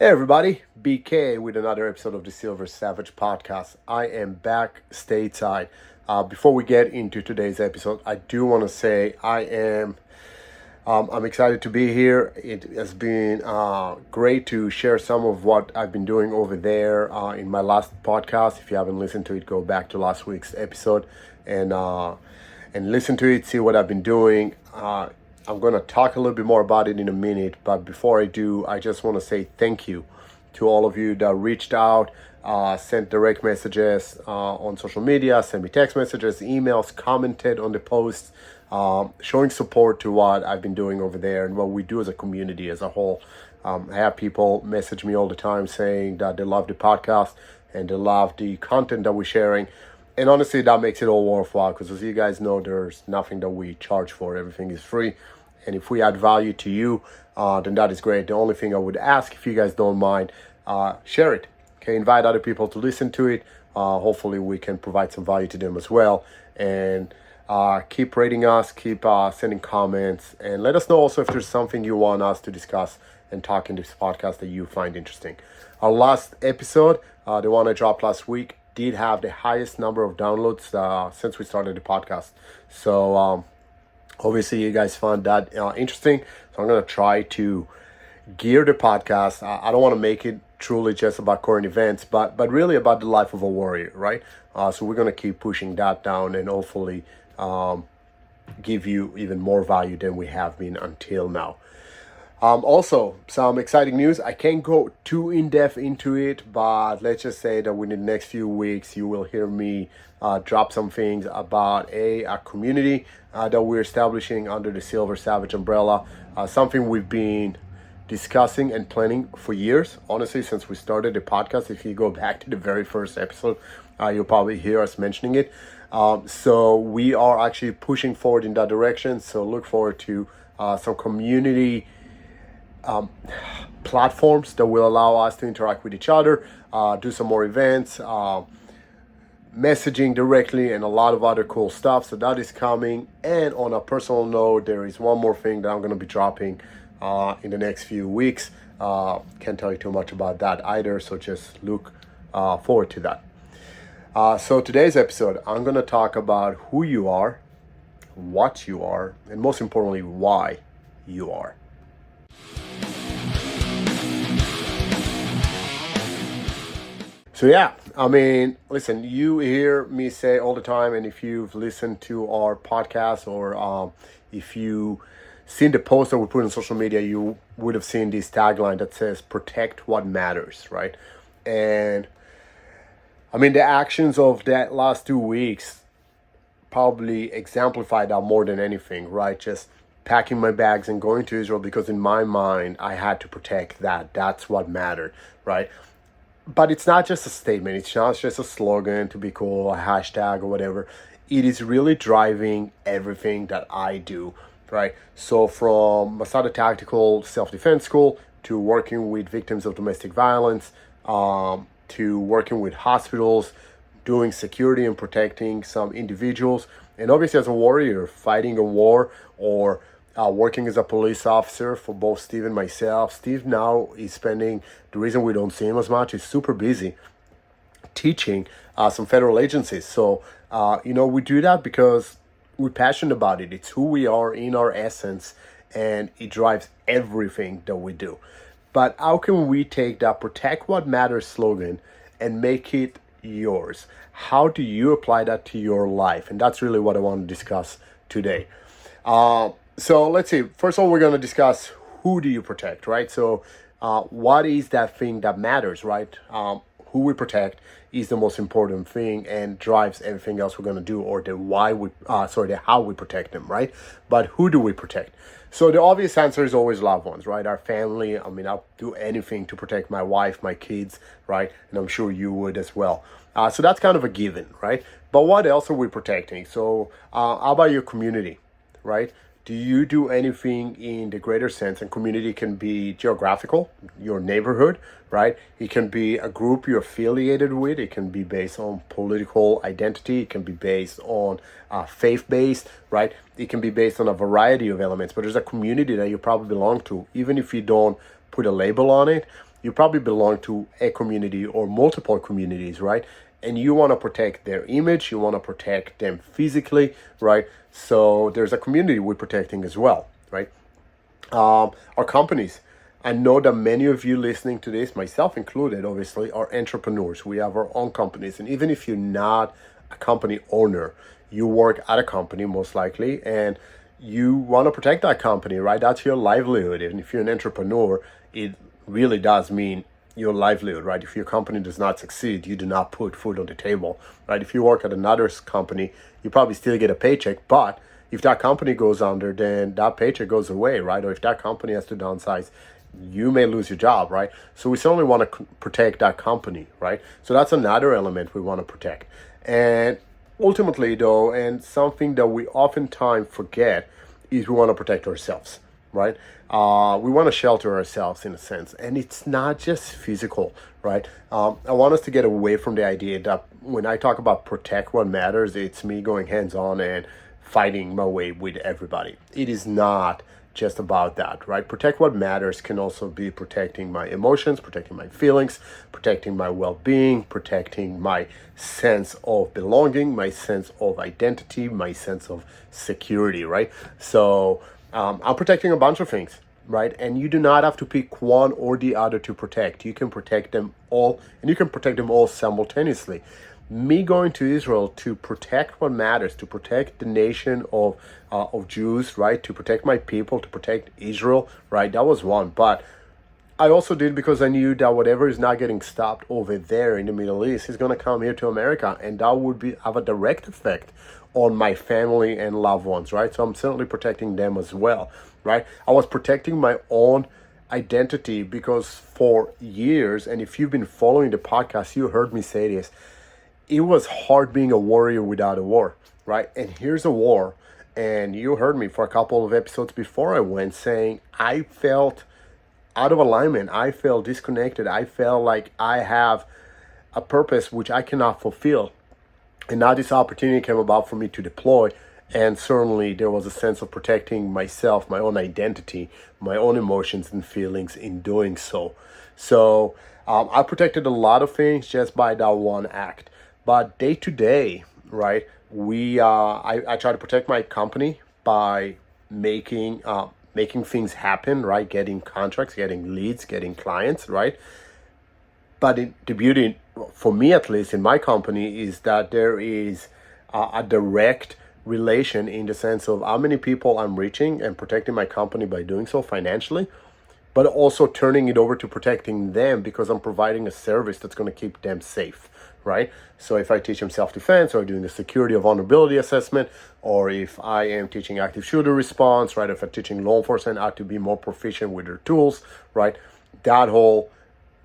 Hey everybody, BK with another episode of the Silver Savage podcast. I am back stateside. Before we get into today's episode, I do want to say I'm excited to be here. It has been great to share some of what I've been doing over there in my last podcast. If you haven't listened to it, go back to last week's episode and listen to it. See what I've been doing. I'm going to talk a little bit more about it in a minute, but before I do, I just want to say thank you to all of you that reached out, sent direct messages on social media, sent me text messages, emails, commented on the posts, showing support to what I've been doing over there and what we do as a community as a whole. I have people message me all the time saying that they love the podcast and they love the content that we're sharing. And honestly, that makes it all worthwhile because as you guys know, there's nothing that we charge for. Everything is free. And if we add value to you, then that is great. The only thing I would ask, if you guys don't mind, share it. Okay, invite other people to listen to it. Hopefully we can provide some value to them as well. And keep rating us, keep sending comments, and let us know also if there's something you want us to discuss and talk in this podcast that you find interesting. Our last episode, the one I dropped last week, did have the highest number of downloads since we started the podcast. So obviously you guys found that interesting. So I'm going to try to gear the podcast. I don't want to make it truly just about current events, but really about the life of a warrior, right? So we're going to keep pushing that down and hopefully give you even more value than we have been until now. Also, some exciting news. I can't go too in-depth into it, but let's just say that within the next few weeks, you will hear me drop some things about a community that we're establishing under the Silver Savage umbrella. Something we've been discussing and planning for years, honestly, since we started the podcast. If you go back to the very first episode, you'll probably hear us mentioning it. So we are actually pushing forward in that direction. So look forward to some community platforms that will allow us to interact with each other, do some more events, messaging directly, and a lot of other cool stuff. So that is coming. And on a personal note, there is one more thing that I'm going to be dropping in the next few weeks. Can't tell you too much about that either, so just look forward to that. So today's episode, I'm going to talk about who you are, what you are, and most importantly, why you are. So yeah, I mean, listen, you hear me say all the time, and if you've listened to our podcast or if you seen the post that we put on social media, you would have seen this tagline that says, protect what matters, right? And I mean, the actions of that last 2 weeks probably exemplify that more than anything, right? Just packing my bags and going to Israel because in my mind, I had to protect that. That's what mattered, right? But it's not just a statement. It's not just a slogan to be cool, a hashtag or whatever. It is really driving everything that I do, right? So from Masada Tactical Self-Defense School to working with victims of domestic violence, to working with hospitals, doing security and protecting some individuals, and obviously as a warrior, fighting a war or working as a police officer for both Steve and myself. Steve now is spending, the reason we don't see him as much, is super busy teaching some federal agencies. So, we do that because we're passionate about it. It's who we are in our essence, and it drives everything that we do. But how can we take that protect what matters slogan and make it yours? How do you apply that to your life? And that's really what I want to discuss today. So let's see. First of all, we're going to discuss who do you protect, right? So what is that thing that matters, right? Who we protect is the most important thing and drives everything else we're going to do, or the how we protect them, right? But who do we protect? So the obvious answer is always loved ones, right? Our family. I mean, I'll do anything to protect my wife, my kids, right? And I'm sure you would as well. So that's kind of a given, right? But what else are we protecting? So how about your community, right? Do you do anything in the greater sense? And community can be geographical, your neighborhood, right? It can be a group you're affiliated with. It can be based on political identity. It can be based on faith-based, right? It can be based on a variety of elements. But there's a community that you probably belong to, even if you don't put a label on it. you probably belong to a community or multiple communities, right? And you want to protect their image, you want to protect them physically, right? So there's a community we're protecting as well, right? Our companies. I know that many of you listening to this, myself included, obviously, are entrepreneurs. We have our own companies. And even if you're not a company owner, you work at a company most likely, and you want to protect that company, right? That's your livelihood. And if you're an entrepreneur, it really does mean your livelihood, right? If your company does not succeed, you do not put food on the table, right? If you work at another company, you probably still get a paycheck, but if that company goes under, then that paycheck goes away, right? Or if that company has to downsize, you may lose your job, right? So we certainly want to protect that company, right? So that's another element we want to protect. And ultimately, though, and something that we oftentimes forget is we want to protect ourselves, right? We want to shelter ourselves in a sense, and it's not just physical, right? I want us to get away from the idea that when I talk about protect what matters, it's me going hands-on and fighting my way with everybody. It is not just about that, right? Protect what matters can also be protecting my emotions, protecting my feelings, protecting my well-being, protecting my sense of belonging, my sense of identity, my sense of security, right? So I'm protecting a bunch of things, right? And you do not have to pick one or the other to protect. You can protect them all, and you can protect them all simultaneously. Me going to Israel to protect what matters, to protect the nation of Jews, right? To protect my people, to protect Israel, right? That was one. But I also did because I knew that whatever is not getting stopped over there in the Middle East is going to come here to America, and that would have a direct effect on my family and loved ones, right? So I'm certainly protecting them as well, right? I was protecting my own identity because for years, and if you've been following the podcast, you heard me say this, it was hard being a warrior without a war, right? And here's a war. And you heard me for a couple of episodes before I went saying I felt out of alignment. I felt disconnected. I felt like I have a purpose which I cannot fulfill. And now this opportunity came about for me to deploy. And certainly there was a sense of protecting myself, my own identity, my own emotions and feelings in doing so. So I protected a lot of things just by that one act. But day to day, right, I try to protect my company by making things happen, right, getting contracts, getting leads, getting clients, right. But the beauty, for me at least, in my company, is that there is a direct relation in the sense of how many people I'm reaching and protecting my company by doing so financially, but also turning it over to protecting them because I'm providing a service that's going to keep them safe, right? So if I teach them self-defense or doing a security or vulnerability assessment, or if I am teaching active shooter response, right? If I'm teaching law enforcement how to be more proficient with their tools, right? That whole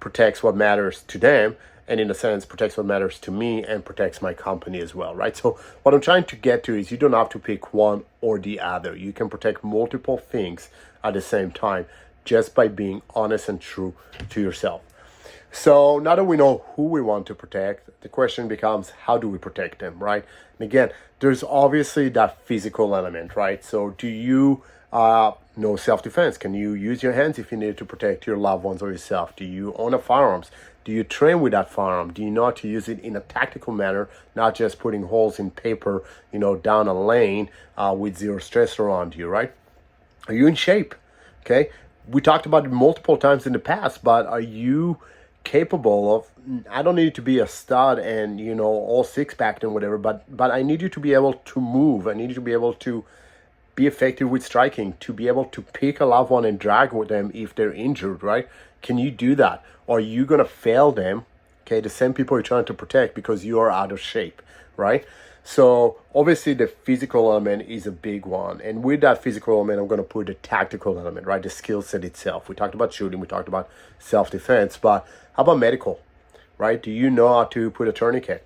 protects what matters to them, and in a sense protects what matters to me and protects my company as well, right? So what I'm trying to get to is you don't have to pick one or the other. You can protect multiple things at the same time just by being honest and true to yourself. So now that we know who we want to protect, the question becomes, how do we protect them, right? And again, there's obviously that physical element, right? So do you know self-defense? Can you use your hands if you need to protect your loved ones or yourself? Do you own a firearms? Do you train with that firearm? Do you know how to use it in a tactical manner, not just putting holes in paper, down a lane with zero stress around you, right? Are you in shape? Okay. We talked about it multiple times in the past, but are you capable of, I don't need to be a stud and, all six-packed and whatever, but I need you to be able to move. I need you to be able to be effective with striking, to be able to pick a loved one and drag with them if they're injured, right? Can you do that? Or are you going to fail them, okay, the same people you're trying to protect because you are out of shape, right? So obviously the physical element is a big one. And with that physical element, I'm going to put the tactical element, right? The skill set itself. We talked about shooting, we talked about self-defense, but how about medical, right? Do you know how to put a tourniquet?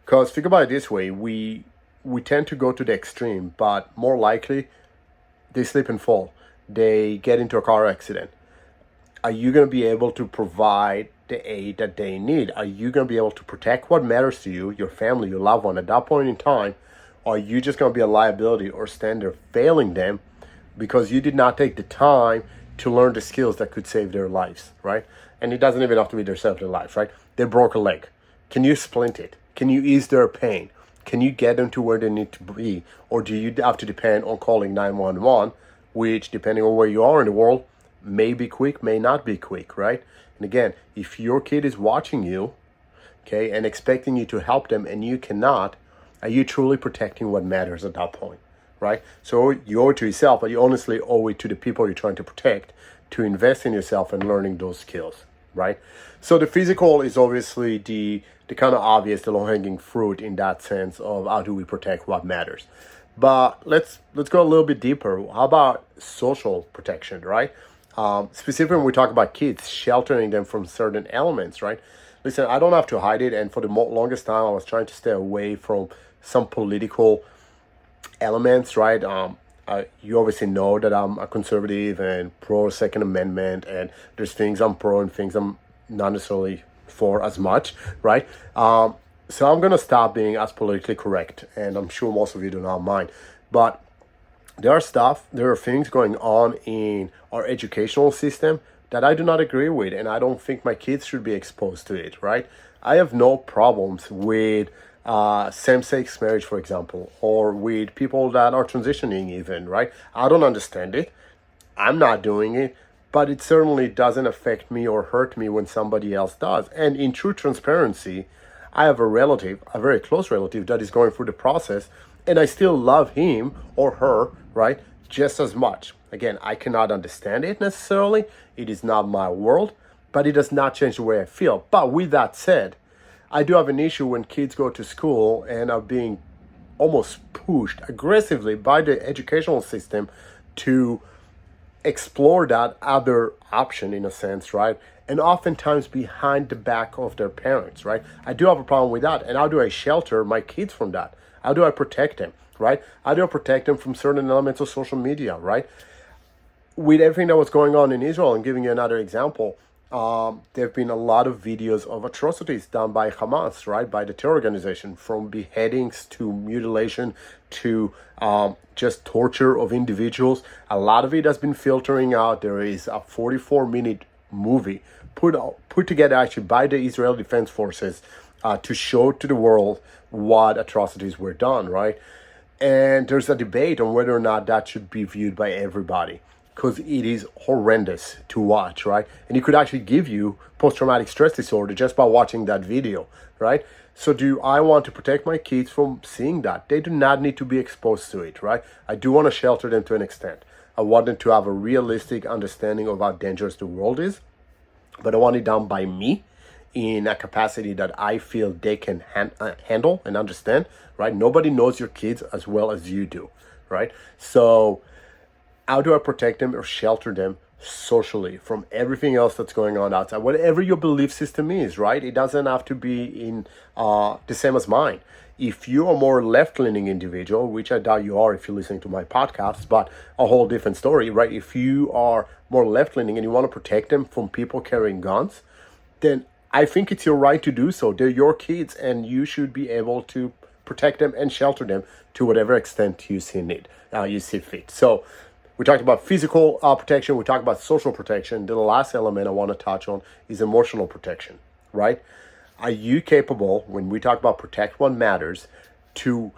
Because think about it this way, we tend to go to the extreme, but more likely they slip and fall. They get into a car accident. Are you going to be able to provide the aid that they need? Are you going to be able to protect what matters to you, your family, your loved one at that point in time? Or are you just going to be a liability or stand there failing them because you did not take the time to learn the skills that could save their lives, right? and it doesn't even have to be their celebrity life, right? They broke a leg. Can you splint it? Can you ease their pain? Can you get them to where they need to be? Or do you have to depend on calling 911, which, depending on where you are in the world, may be quick, may not be quick, right? And again, if your kid is watching you, okay, and expecting you to help them and you cannot, are you truly protecting what matters at that point, right? So you owe it to yourself, but you honestly owe it to the people you're trying to protect to invest in yourself and learning those skills, right? So the physical is obviously the kind of obvious, the low-hanging fruit in that sense of how do we protect what matters. But let's go a little bit deeper. How about social protection, right? Specifically when we talk about kids, sheltering them from certain elements, right? Listen, I don't have to hide it, and for the longest time, I was trying to stay away from some political elements, right? You obviously know that I'm a conservative and pro Second Amendment, and there's things I'm pro and things I'm not necessarily for as much, right? So I'm gonna stop being as politically correct, and I'm sure most of you do not mind, but there are things going on in our educational system that I do not agree with, and I don't think my kids should be exposed to it, right? I have no problems with same-sex marriage, for example, or with people that are transitioning even, right? I don't understand it. I'm not doing it, but it certainly doesn't affect me or hurt me when somebody else does. And in true transparency, I have a relative, a very close relative, that is going through the process, and I still love him or her, right, just as much. Again, I cannot understand it necessarily. It is not my world, but it does not change the way I feel. But with that said, I do have an issue when kids go to school and are being almost pushed aggressively by the educational system to explore that other option in a sense, right? And oftentimes behind the back of their parents, right? I do have a problem with that. And how do I shelter my kids from that? How do I protect them, right? How do I protect them from certain elements of social media, right? With everything that was going on in Israel, and giving you another example, there have been a lot of videos of atrocities done by Hamas, right? By the terror organization, from beheadings to mutilation to just torture of individuals. A lot of it has been filtering out. There is a 44-minute movie put together actually by the Israeli Defense Forces to show to the world what atrocities were done, right? And there's a debate on whether or not that should be viewed by everybody, because it is horrendous to watch, right? And it could actually give you post-traumatic stress disorder just by watching that video, right? So do I want to protect my kids from seeing that? They do not need to be exposed to it, right? I do want to shelter them to an extent. I want them to have a realistic understanding of how dangerous the world is, but I want it done by me in a capacity that I feel they can handle and understand, right? Nobody knows your kids as well as you do, right? So how do I protect them or shelter them socially from everything else that's going on outside? Whatever your belief system is, right? It doesn't have to be in the same as mine. If you are more left-leaning individual, which I doubt you are if you're listening to my podcast, but a whole different story, right? If you are more left-leaning and you want to protect them from people carrying guns, then I think it's your right to do so. They're your kids, and you should be able to protect them and shelter them to whatever extent you see fit. So we talked about physical protection. We talked about social protection. The last element I want to touch on is emotional protection, right? Are you capable, when we talk about protect what matters, to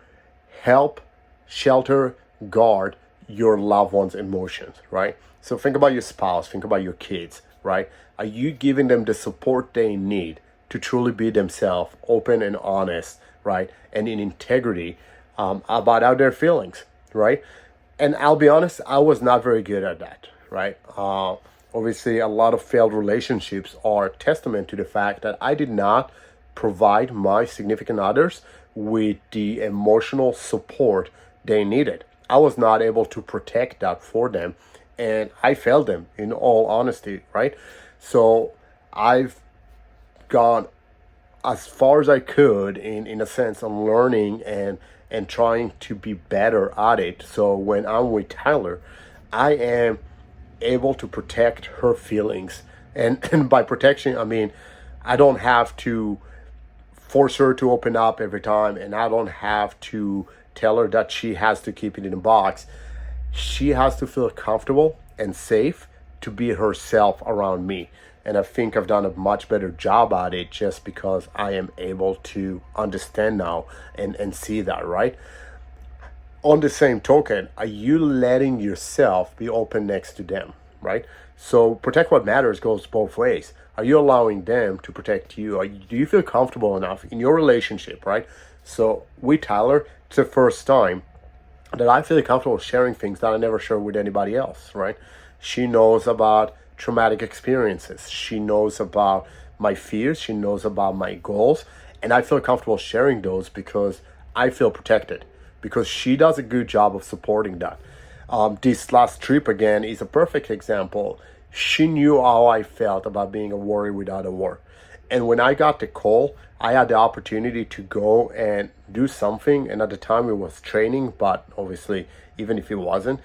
help shelter, guard your loved one's emotions, right? So think about your spouse, think about your kids, right? Are you giving them the support they need to truly be themselves, open and honest, right? And in integrity about how their feelings, right? And I'll be honest, I was not very good at that, right? Obviously, a lot of failed relationships are a testament to the fact that I did not provide my significant others with the emotional support they needed. I was not able to protect that for them, and I failed them, in all honesty, right? So I've gone as far as I could in a sense on learning and trying to be better at it. So when I'm with Tyler, I am able to protect her feelings. And by protection, I mean, I don't have to force her to open up every time, and I don't have to tell her that she has to keep it in a box. She has to feel comfortable and safe to be herself around me. And I think I've done a much better job at it just because I am able to understand now and see that, right? On the same token, are you letting yourself be open next to them, right? So protect what matters goes both ways. Are you allowing them to protect you? Do you feel comfortable enough in your relationship, right? So with Tyler, it's the first time that I feel comfortable sharing things that I never share with anybody else, right? She knows about traumatic experiences. She knows about my fears. She knows about my goals. And I feel comfortable sharing those because I feel protected, because she does a good job of supporting that. This last trip, again, is a perfect example. She knew how I felt about being a warrior without a war. And when I got the call, I had the opportunity to go and do something. And at the time it was training, but obviously, even if it wasn't,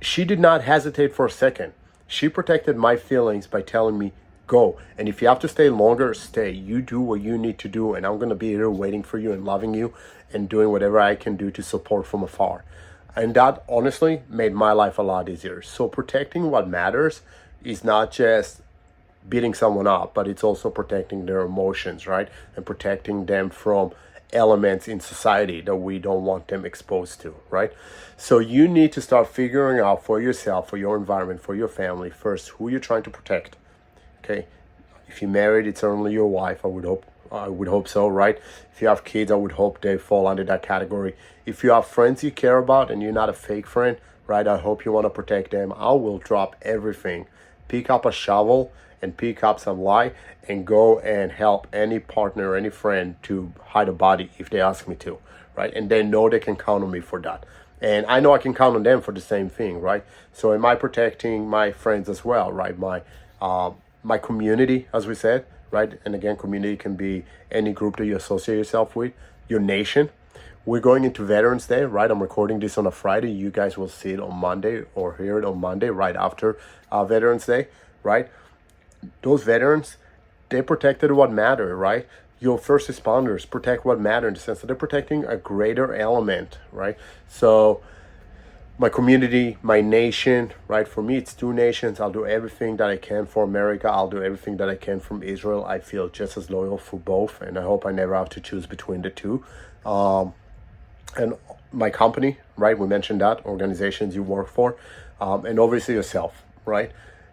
she did not hesitate for a second. She protected my feelings by telling me, go. And if you have to stay longer, stay. You do what you need to do. And I'm going to be here waiting for you and loving you and doing whatever I can do to support from afar. And that honestly made my life a lot easier. So protecting what matters is not just beating someone up, but it's also protecting their emotions, right? And protecting them from elements in society that we don't want them exposed to, right? So you need to start figuring out for yourself, for your environment, for your family, first, who you're trying to protect, okay? If you're married, it's certainly your wife, I would hope so, right? If you have kids, I would hope they fall under that category. If you have friends you care about and you're not a fake friend, right, I hope you want to protect them. I will drop everything, pick up a shovel and pick up some lye and go and help any partner or any friend to hide a body if they ask me to, right? And they know they can count on me for that. And I know I can count on them for the same thing, right? So am I protecting my friends as well, right? My community, as we said, right? And again, community can be any group that you associate yourself with, your nation. We're going into Veterans Day, right? I'm recording this on a Friday. You guys will see it on Monday or hear it on Monday, right after Veterans Day, right? Those veterans, they protected what mattered, right? Your first responders protect what mattered in the sense that they're protecting a greater element, right? So my community, my nation, right? For me, it's two nations. I'll do everything that I can for America. I'll do everything that I can from Israel. I feel just as loyal for both, and I hope I never have to choose between the two. And my company, right? We mentioned that, organizations you work for, and obviously yourself, right?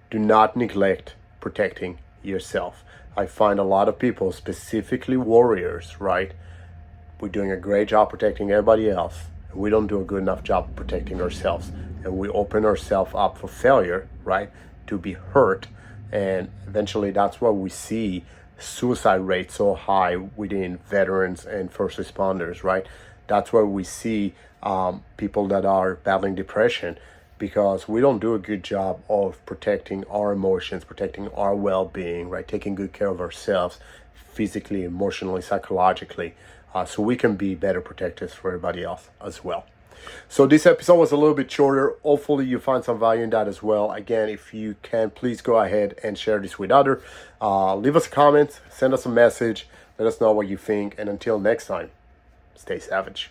Do not neglect protecting yourself. I find a lot of people, specifically warriors, right? We're doing a great job protecting everybody else. And we don't do a good enough job protecting ourselves. And we open ourselves up for failure, right? To be hurt. And eventually that's why we see suicide rates so high within veterans and first responders, right? That's why we see people that are battling depression, because we don't do a good job of protecting our emotions, protecting our well-being, right? Taking good care of ourselves physically, emotionally, psychologically, so we can be better protectors for everybody else as well. So this episode was a little bit shorter. Hopefully you find some value in that as well. Again, if you can, please go ahead and share this with others. Leave us a comment, send us a message, let us know what you think. And until next time, stay savage.